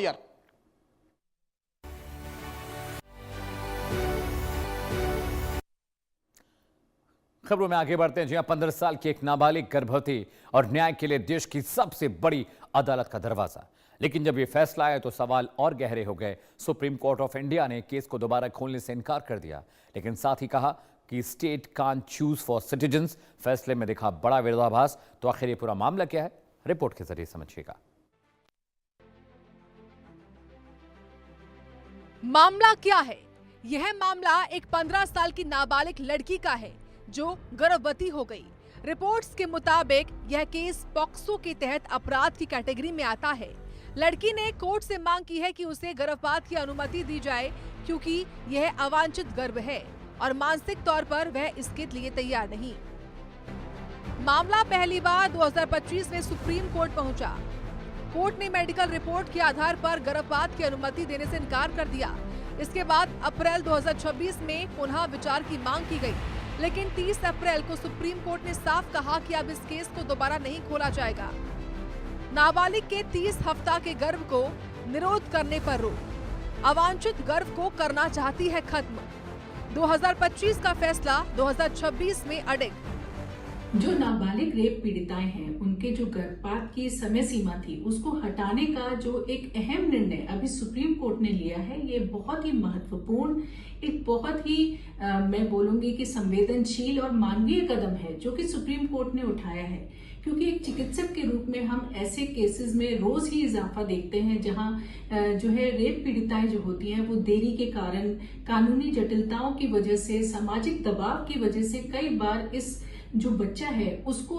यार खबरों में आगे बढ़ते हैं। जी 15 साल की एक नाबालिग गर्भवती और न्याय के लिए देश की सबसे बड़ी अदालत का दरवाजा। लेकिन जब ये फैसला आया तो सवाल और गहरे हो गए। सुप्रीम कोर्ट ऑफ इंडिया ने केस को दोबारा खोलने से इनकार कर दिया, लेकिन साथ ही कहा कि state can't choose for citizens. फैसले में दिखा बड़ा विरोधाभास। तो आखिर ये पूरा मामला क्या है, रिपोर्ट के जरिए समझिएगा। मामला क्या है? यह मामला एक 15 साल की नाबालिग लड़की का है जो गर्भवती हो गई। रिपोर्ट्स के मुताबिक यह केस पॉक्सो के तहत अपराध की कैटेगरी में आता है। लड़की ने कोर्ट से मांग की है कि उसे गर्भपात की अनुमति दी जाए क्योंकि यह अवांछित गर्भ है और मानसिक तौर पर वह इसके लिए तैयार नहीं। मामला पहली बार 2025 में सुप्रीम कोर्ट पहुंचा। कोर्ट ने मेडिकल रिपोर्ट के आधार पर गर्भपात की अनुमति देने से इनकार कर दिया। इसके बाद अप्रैल 2026 में पुनः विचार की मांग की गई, लेकिन 30 अप्रैल को सुप्रीम कोर्ट ने साफ कहा कि अब इस केस को दोबारा नहीं खोला जाएगा। नाबालिग के 30 हफ्ता के गर्भ को निरोध करने पर रोक, अवांछित गर्भ को करना चाहती है खत्म। 2025 का फैसला 2026 में अड़िग। जो नाबालिग रेप पीड़िताएं हैं, उनके जो गर्भपात की समय सीमा थी उसको हटाने का जो एक अहम निर्णय अभी सुप्रीम कोर्ट ने लिया है, ये बहुत ही महत्वपूर्ण, एक बहुत ही मैं बोलूंगी कि संवेदनशील और मानवीय कदम है जो कि सुप्रीम कोर्ट ने उठाया है। क्योंकि एक चिकित्सक के रूप में हम ऐसे केसेस में रोज ही इजाफा देखते हैं जहां जो है रेप पीड़िताएं जो होती हैं वो देरी के कारण, कानूनी जटिलताओं की वजह से, सामाजिक दबाव की वजह से कई बार इस जो बच्चा है उसको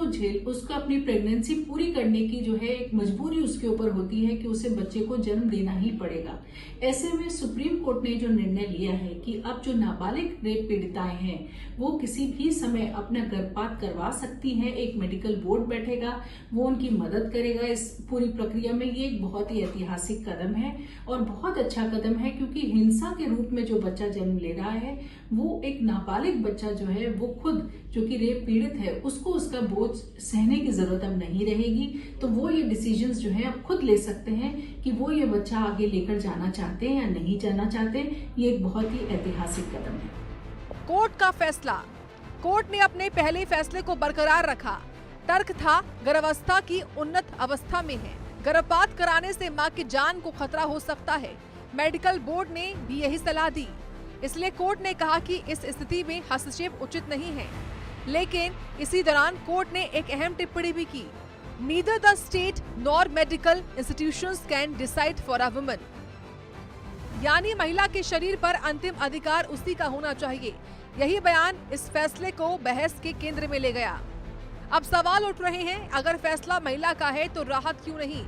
अपनी प्रेगनेंसी पूरी करने की जो है एक मजबूरी उसके ऊपर होती है कि उसे बच्चे को जन्म देना ही पड़ेगा। ऐसे में सुप्रीम कोर्ट ने जो निर्णय लिया है कि अब जो नाबालिग रेप पीड़िताएं हैं वो किसी भी समय अपना गर्भपात करवा सकती हैं। एक मेडिकल बोर्ड बैठेगा, वो उनकी मदद करेगा इस पूरी प्रक्रिया में। ये एक बहुत ही ऐतिहासिक कदम है और बहुत अच्छा कदम है, क्योंकि हिंसा के रूप में जो बच्चा जन्म ले रहा है वो एक नाबालिग बच्चा जो है वो खुद जो कि रेप पीड़ित है उसको उसका बोझ सहने की जरूरत अब नहीं रहेगी। तो वो ये डिसीजंस जो है अब खुद ले सकते हैं कि वो ये बच्चा आगे लेकर जाना चाहते हैं या नहीं जाना चाहते। ये एक बहुत ही ऐतिहासिक कदम है। कोर्ट का फैसला। कोर्ट ने अपने पहले फैसले को बरकरार रखा। तर्क था गर्भावस्था की उन्नत अवस्था में है, गर्भपात कराने से मां की जान को खतरा हो सकता है। मेडिकल बोर्ड ने भी यही सलाह दी, इसलिए कोर्ट ने कहा कि इस स्थिति में हस्तक्षेप उचित नहीं है। लेकिन इसी दौरान कोर्ट ने एक अहम टिप्पणी भी की। Neither the state nor medical institutions can decide for a woman, यानी महिला के शरीर पर अंतिम अधिकार उसी का होना चाहिए। यही बयान इस फैसले को बहस के केंद्र में ले गया। अब सवाल उठ रहे हैं, अगर फैसला महिला का है तो राहत क्यों नहीं?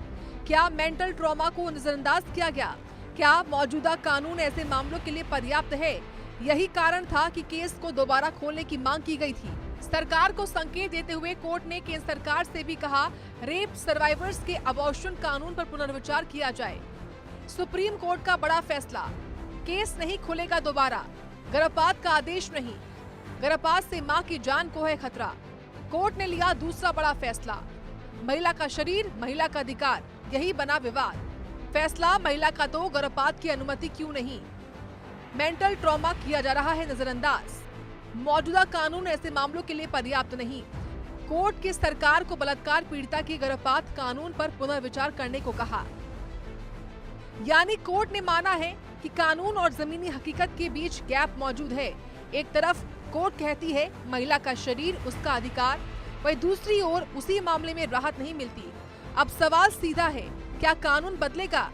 क्या मेंटल ट्रॉमा को नजरअंदाज किया गया? क्या मौजूदा कानून ऐसे मामलों के लिए पर्याप्त है? यही कारण था कि केस को दोबारा खोलने की मांग की गई थी। सरकार को संकेत देते हुए कोर्ट ने केंद्र सरकार से भी कहा, रेप सर्वाइवर्स के अबॉर्शन कानून पर पुनर्विचार किया जाए। सुप्रीम कोर्ट का बड़ा फैसला, केस नहीं खुलेगा दोबारा, गर्भपात का आदेश नहीं, गर्भपात से मां की जान को है खतरा। कोर्ट ने लिया दूसरा बड़ा फैसला, महिला का शरीर, महिला का अधिकार, यही बना विवाद। फैसला महिला का तो गर्भपात की अनुमति क्यों नहीं? मेंटल ट्रॉमा किया जा रहा है नजरअंदाज। मौजूदा कानून ऐसे मामलों के लिए पर्याप्त नहीं। कोर्ट की सरकार को बलात्कार पीड़िता की गर्भपात कानून पर पुनर्विचार करने को कहा। यानी कोर्ट ने माना है कि कानून और जमीनी हकीकत के बीच गैप मौजूद है। एक तरफ कोर्ट कहती है महिला का शरीर, उसका अधिकार, वहीं दूसरी ओर उसी मामले में राहत नहीं मिलती। अब सवाल सीधा है, क्या कानून बदलेगा